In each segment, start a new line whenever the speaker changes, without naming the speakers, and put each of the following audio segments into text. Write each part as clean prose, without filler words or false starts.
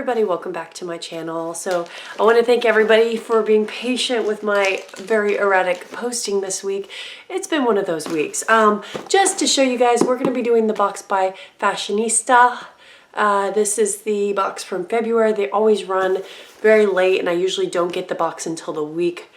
everybody, welcome back to my channel. So I want to thank everybody for being patient with my very erratic posting this week. It's been one of those weeks. Just to show you guys, we're going to be doing the box by Fashionsta. This is the box from February. They always run very late and I usually don't get the box until the week,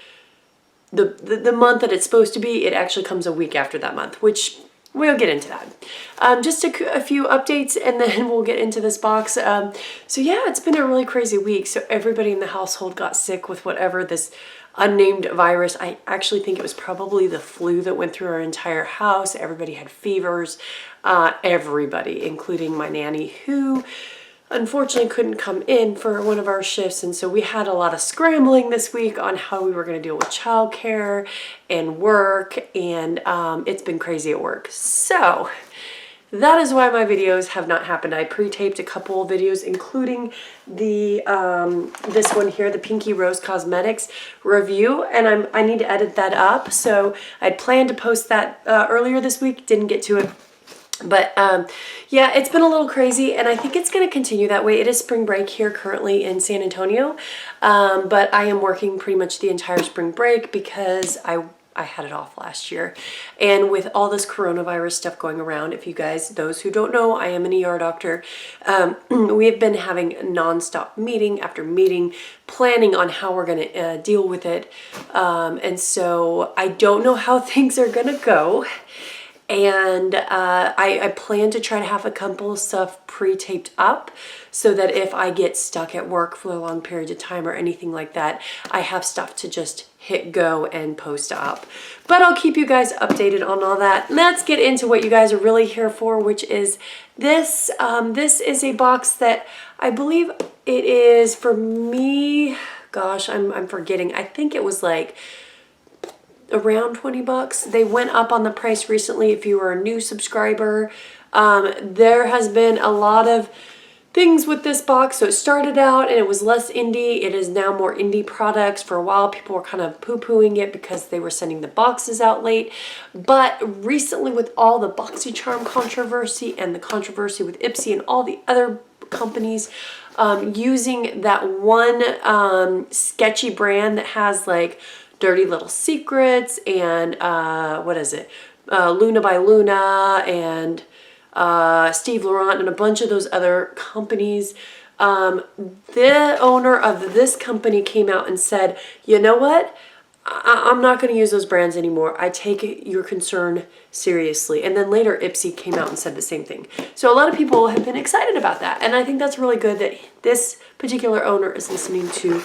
the month that it's supposed to be. It actually comes a week after that month, which we'll get into that. Just a few updates and then we'll get into this box. So yeah, it's been a really crazy week. So everybody in the household got sick with whatever this unnamed virus. I actually think it was probably the flu that went through our entire house. Everybody had fevers. Everybody, including my nanny, who unfortunately couldn't come in for one of our shifts, and so we had a lot of scrambling this week on how we were going to deal with childcare and work, and it's been crazy at work. So that is why my videos have not happened. I pre-taped a couple of videos, including the this one here, the Pinky Rose Cosmetics review, and I need to edit that up. So I'd planned to post that earlier this week, didn't get to it. But yeah, it's been a little crazy and I think it's going to continue that way. It is spring break here currently in San Antonio, but I am working pretty much the entire spring break because I had it off last year. And with all this coronavirus stuff going around, if you guys, those who don't know, I am an ER doctor. We have been having nonstop meeting after meeting, planning on how we're going to deal with it. And so I don't know how things are going to go. And I plan to try to have a couple of stuff pre-taped up so that if I get stuck at work for a long period of time or anything like that, I have stuff to just hit go and post up. But I'll keep you guys updated on all that. Let's get into what you guys are really here for, which is this. This is a box that I believe it is for me. Gosh, I'm forgetting. I think it was like around 20 bucks. They went up on the price recently if you were a new subscriber. There has been a lot of things with this box. So it started out and it was less indie. It is now more indie products. For a while people were kind of poo-pooing it because they were sending the boxes out late. But recently with all the BoxyCharm controversy and the controversy with Ipsy and all the other companies using that one sketchy brand that has like Dirty Little Secrets and what is it? Luna by Luna and Steve Laurent and a bunch of those other companies. The owner of this company came out and said, you know what? I'm not going to use those brands anymore. I take your concern seriously. And then later Ipsy came out and said the same thing. So a lot of people have been excited about that. And I think that's really good that this particular owner is listening to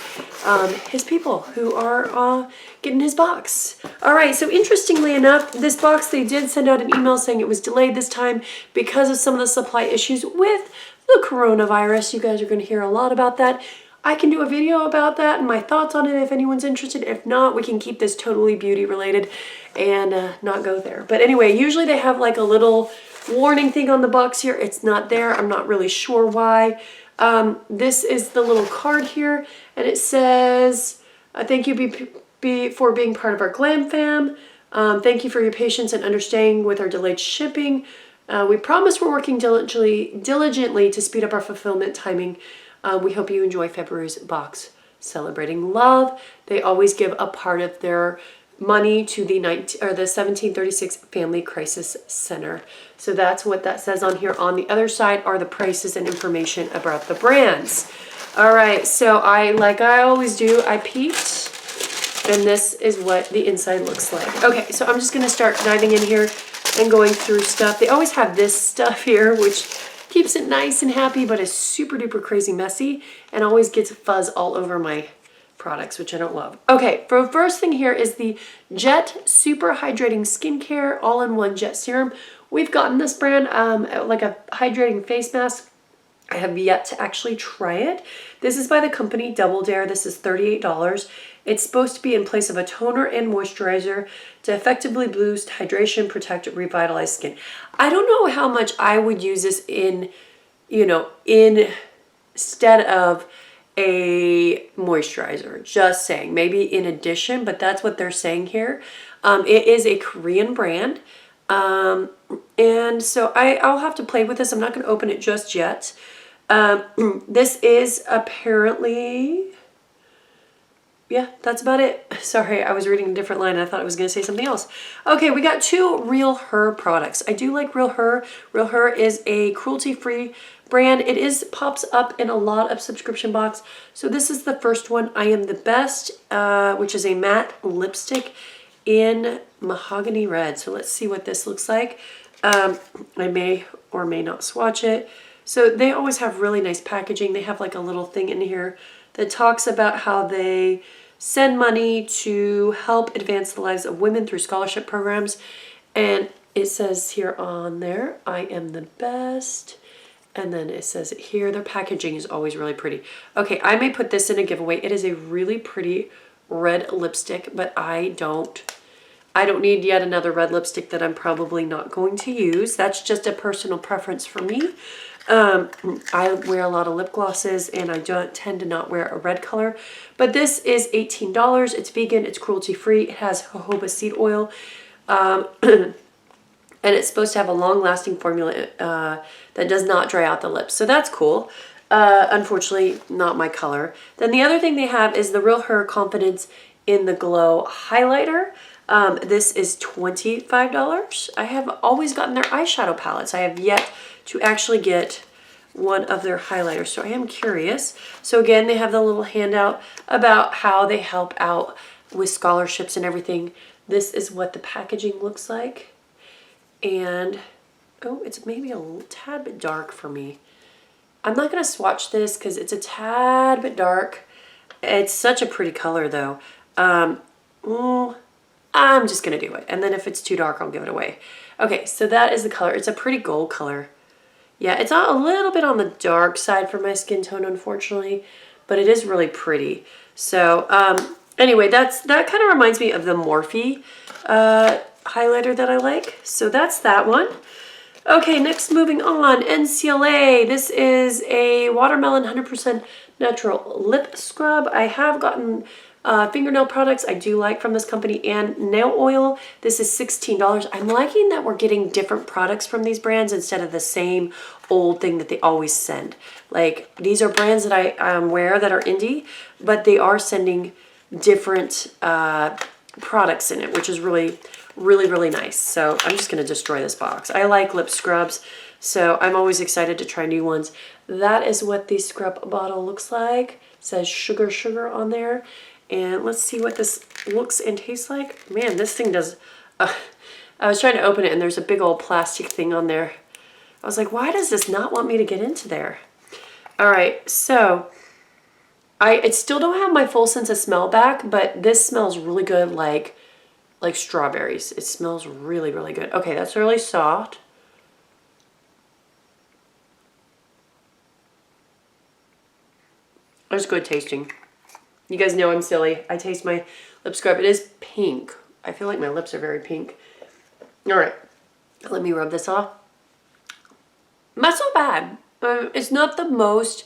his people who are getting his box. All right, so interestingly enough, this box, they did send out an email saying it was delayed this time because of some of the supply issues with the coronavirus. You guys are going to hear a lot about that. I can do a video about that and my thoughts on it if anyone's interested. If not, we can keep this totally beauty related and not go there. But anyway, usually they have like a little warning thing on the box here. It's not there. I'm not really sure why. This is the little card here and it says, thank you for being part of our glam fam. Thank you for your patience and understanding with our delayed shipping. We promise we're working diligently to speed up our fulfillment timing. We hope you enjoy February's box celebrating love. They always give a part of their money to the 1736 Family Crisis Center. So that's what that says on here. On the other side are the prices and information about the brands. All right, so like I always do, I peeked, and this is what the inside looks like. Okay, so I'm just gonna start diving in here and going through stuff. They always have this stuff here, which keeps it nice and happy, but is super duper crazy messy and always gets fuzz all over my products, which I don't love. Okay, for first thing here is the Jet Super Hydrating Skincare All-in-One Jet Serum. We've gotten this brand like a hydrating face mask. I have yet to actually try it. This is by the company Double Dare. This is $38. It's supposed to be in place of a toner and moisturizer to effectively boost hydration, protect, revitalize skin. I don't know how much I would use this in, instead of a moisturizer. Just saying, maybe in addition, but that's what they're saying here. It is a Korean brand. And so I'll have to play with this. I'm not going to open it just yet. This is apparently, yeah, that's about it. Sorry, I was reading a different line. I thought I was going to say something else. Okay, we got 2 Real Her products. I do like Real Her. Real Her is a cruelty-free brand. It pops up in a lot of subscription box. So this is the first one, I Am the Best, which is a matte lipstick in mahogany red. So let's see what this looks like. I may or may not swatch it. So they always have really nice packaging. They have like a little thing in here that talks about how they send money to help advance the lives of women through scholarship programs. And it says here on there, I am the best. And then it says it here. Their packaging is always really pretty. Okay, I may put this in a giveaway. It is a really pretty red lipstick, but I don't need yet another red lipstick that I'm probably not going to use. That's just a personal preference for me. I wear a lot of lip glosses and I don't tend to not wear a red color, but this is $18. It's vegan, it's cruelty free, it has jojoba seed oil, and it's supposed to have a long lasting formula that does not dry out the lips. So that's cool. Unfortunately, not my color. Then the other thing they have is the Real Her Confidence in the Glow highlighter. This is $25. I have always gotten their eyeshadow palettes. I have yet to actually get one of their highlighters, so I am curious. So again, they have the little handout about how they help out with scholarships and everything. This is what the packaging looks like. And, oh, it's maybe a little tad bit dark for me. I'm not going to swatch this because it's a tad bit dark. It's such a pretty color though. I'm just going to do it. And then if it's too dark, I'll give it away. Okay, so that is the color. It's a pretty gold color. Yeah, it's a little bit on the dark side for my skin tone, unfortunately, but it is really pretty. So anyway, that kind of reminds me of the Morphe highlighter that I like. So that's that one. Okay, next moving on, NCLA. This is a watermelon 100% natural lip scrub. I have gotten fingernail products I do like from this company and nail oil. This is $16. I'm liking that we're getting different products from these brands instead of the same old thing that they always send. Like, these are brands that I wear that are indie, but they are sending different products in it, which is really, really nice. So I'm just going to destroy this box. I like lip scrubs, so I'm always excited to try new ones. That is what the scrub bottle looks like. It says sugar on there. And let's see what this looks and tastes like. Man, this thing does... I was trying to open it and there's a big old plastic thing on there. I was like, why does this not want me to get into there? All right, so I still don't have my full sense of smell back, but this smells really good, like strawberries. It smells really, really good. Okay, that's really soft. That's good tasting. You guys know I'm silly. I taste my lip scrub. It is pink. I feel like my lips are very pink. All right, let me rub this off. Not so bad. It's not the most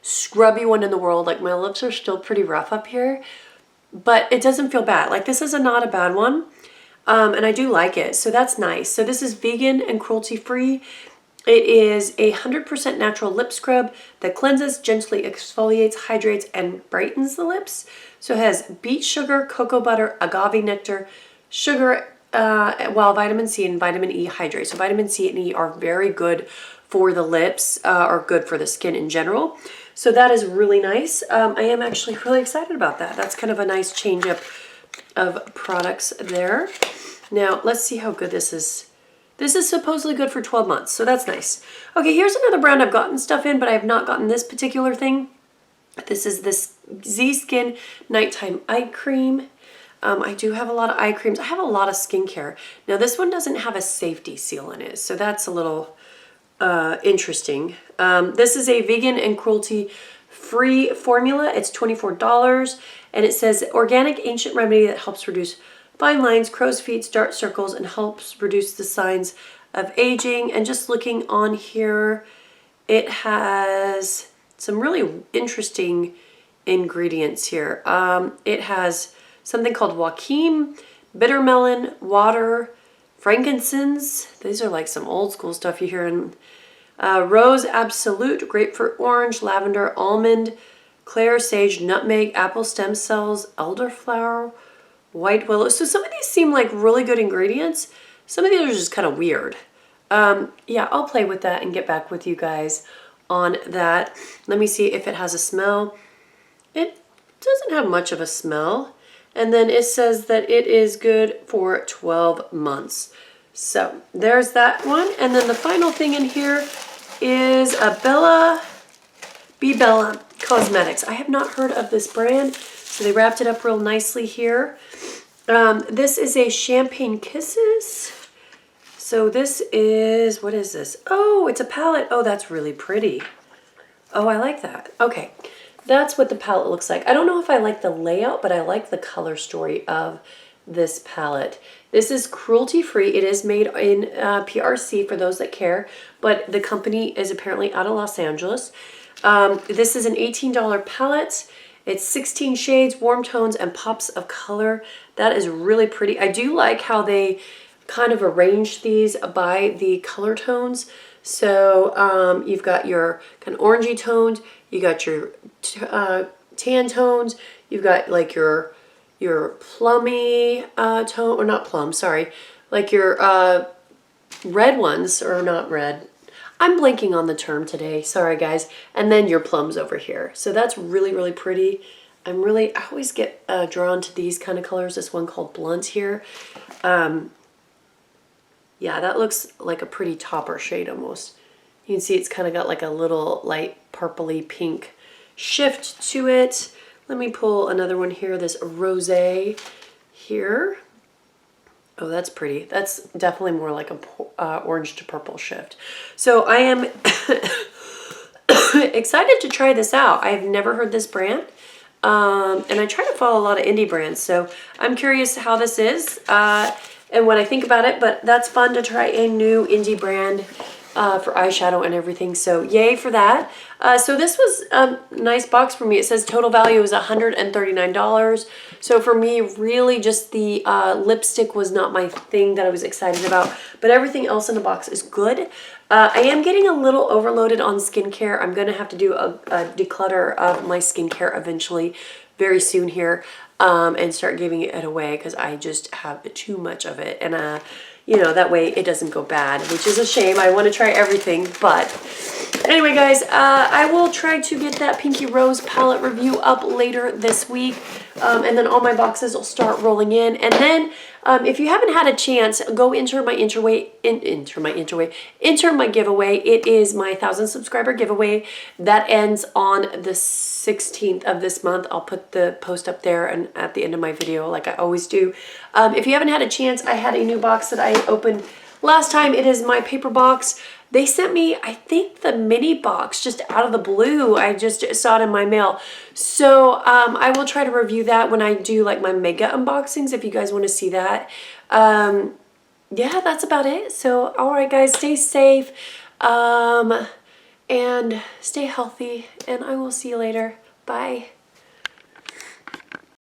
scrubby one in the world. Like, my lips are still pretty rough up here, but it doesn't feel bad. Like, this is not a bad one, and I do like it, so that's nice. So this is vegan and cruelty-free. It is a 100% natural lip scrub that cleanses, gently exfoliates, hydrates, and brightens the lips. So it has beet sugar, cocoa butter, agave nectar, sugar, while vitamin C and vitamin E hydrate. So vitamin C and E are very good for the lips, or good for the skin in general. So that is really nice. I am actually really excited about that. That's kind of a nice change up of products there. Now, let's see how good this is. This is supposedly good for 12 months, so that's nice. Okay, here's another brand I've gotten stuff in, but I have not gotten this particular thing. This is this Z-Skin Nighttime Eye Cream. I do have a lot of eye creams. I have a lot of skincare. Now, this one doesn't have a safety seal in it, so that's a little interesting. This is a vegan and cruelty-free formula. It's $24, and it says organic ancient remedy that helps reduce fine lines, crow's feet, dark circles, and helps reduce the signs of aging. And just looking on here, it has some really interesting ingredients here. It has something called Joachim, bitter melon, water, frankincense. These are like some old school stuff you hear in Rose Absolute, grapefruit orange, lavender, almond, clare, sage, nutmeg, apple stem cells, elderflower, white willow. So some of these seem like really good ingredients. Some of these are just kind of weird. Yeah, I'll play with that and get back with you guys on that. Let me see if it has a smell. It doesn't have much of a smell. And then it says that it is good for 12 months. So there's that one. And then the final thing in here is a Be Bella Cosmetics. I have not heard of this brand, so they wrapped it up real nicely here. This is a Champagne Kisses. So this is, what is this? Oh, it's a palette. Oh, that's really pretty. Oh, I like that. Okay, that's what the palette looks like. I don't know if I like the layout, but I like the color story of this palette. This is cruelty-free. It is made in PRC for those that care, but the company is apparently out of Los Angeles. This is an $18 palette. It's 16 shades, warm tones, and pops of color. That is really pretty. I do like how they kind of arranged these by the color tones. So you've got your kind of orangey tones, you got your tan tones, you've got like your plummy tone, or not plum, sorry, like your red ones, or not red. I'm blanking on the term today, sorry guys. And then your plums over here. So that's really, really pretty. I always get drawn to these kind of colors. This one called Blunt here. Yeah, that looks like a pretty topper shade almost. You can see it's kind of got like a little light purpley pink shift to it. Let me pull another one here, this rosé here. Oh, that's pretty. That's definitely more like a orange to purple shift. So I am excited to try this out. I've never heard this brand. And I try to follow a lot of indie brands. So I'm curious how this is and what I think about it. But that's fun to try a new indie brand for eyeshadow and everything. So yay for that. So this was a nice box for me. It says total value is $139. So for me, really just the lipstick was not my thing that I was excited about, but everything else in the box is good. I am getting a little overloaded on skincare. I'm going to have to do a declutter of my skincare eventually, very soon here, and start giving it away because I just have too much of it. And you know, that way it doesn't go bad, which is a shame. I want to try everything, but anyway, guys, I will try to get that Pinky Rose palette review up later this week, and then all my boxes will start rolling in. And then if you haven't had a chance, go enter my giveaway. It is my 1,000 subscriber giveaway that ends on the 16th of this month. I'll put the post up there and at the end of my video like I always do. If you haven't had a chance, I had a new box that I opened last time. It is my paper box. They sent me, I think, the mini box just out of the blue. I just saw it in my mail. So I will try to review that when I do like my mega unboxings, if you guys want to see that. Yeah, that's about it. So, all right, guys, stay safe and stay healthy, and I will see you later. Bye.